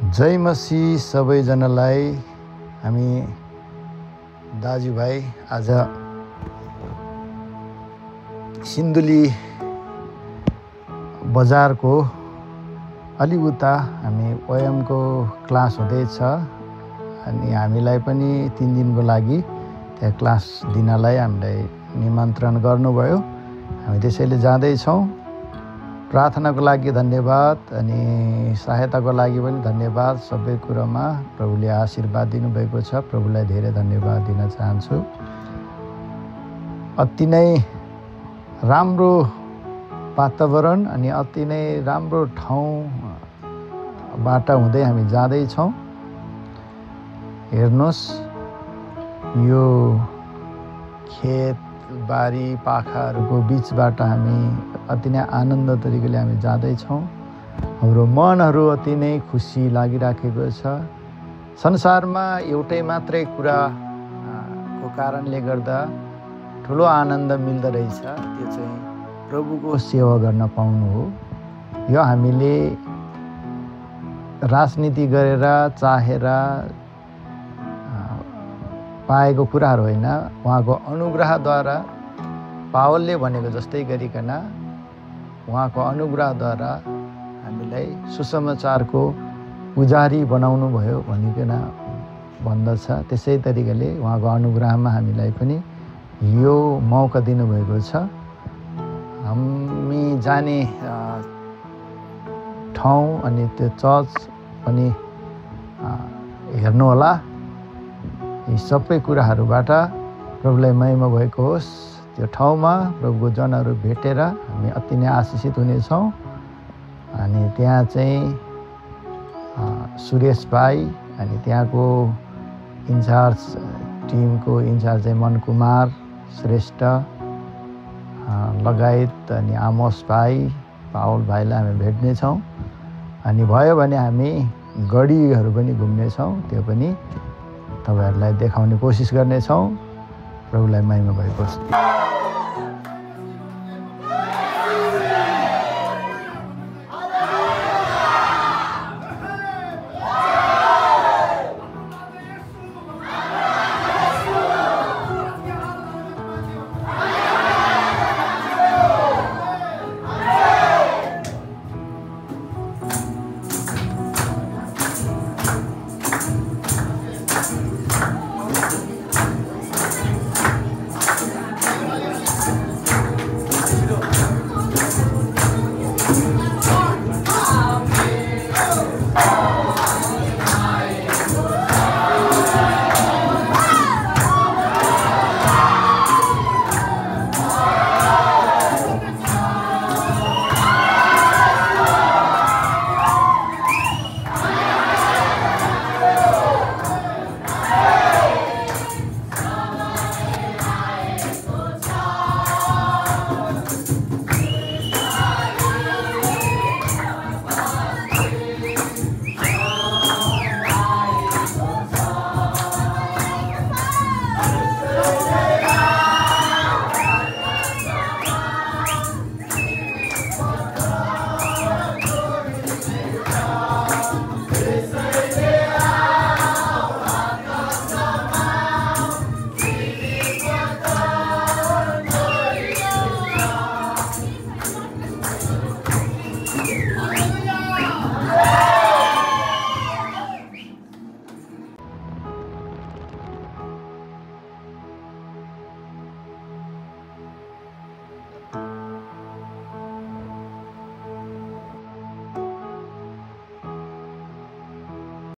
जय मसीह सबैजनालाई। हामी दाजुभाइ आज सिन्धुली बजारको अलि उता हामी ओएमको क्लास हुँदैछ अनि हामीलाई पनि 3 दिनको लागि त्यहाँ क्लास दिनलाई हामीलाई निमन्त्रण गर्नुभयो। हामी त्यसैले जाँदैछौँ। प्रार्थनाको लागि धन्यवाद अनि सहायताको लागि पनि धन्यवाद। सबै कुरामा प्रभुले आशीर्वाद दिनुभएको छ। प्रभुलाई धेरै धन्यवाद दिन चाहन्छु। अति नै राम्रो वातावरण अनि अति नै राम्रो ठाउँबाट हुँदै हामी जाँदैछौँ। हेर्नुहोस्, यो खेत बारी पाखाहरूको बिचबाट हामी अति नै आनन्द तरिकाले हामी जाँदैछौँ। हाम्रो मनहरू अति नै खुसी लागिराखेको छ। संसारमा एउटै मात्रै कुराको कारणले गर्दा ठुलो आनन्द मिल्दो रहेछ, त्यो चाहिँ प्रभुको सेवा गर्न पाउनु हो। यो हामीले राजनीति गरेर चाहेर पाएको कुराहरू होइन, उहाँको अनुग्रहद्वारा पावलले भनेको जस्तै गरिकन उहाँको अनुग्रहद्वारा हामीलाई सुसमाचारको पुजारी बनाउनु भयो भनिकन भन्दछ। त्यसै तरिकाले उहाँको अनुग्रहमा हामीलाई पनि यो मौका दिनुभएको छ। हामी जाने ठाउँ अनि त्यो चर्च पनि हेर्नुहोला। यी सबै कुराहरूबाट प्रभुलाई महिमा भएको होस्। त्यो ठाउँमा प्रभुको जनहरू भेटेर हामी अति नै आशिषित हुनेछौँ। अनि त्यहाँ चाहिँ सुरेश भाइ अनि त्यहाँको इन्चार्ज टिमको इन्चार्ज चाहिँ मनकुमार श्रेष्ठ लगायत अनि आमोस भाइ पावल भाइलाई हामी भेट्नेछौँ। अनि भयो भने हामी गढीहरू पनि घुम्नेछौँ, त्यो पनि तपाईँहरूलाई देखाउने कोसिस गर्नेछौँ। प्रभुलाई महिमा भएको छ।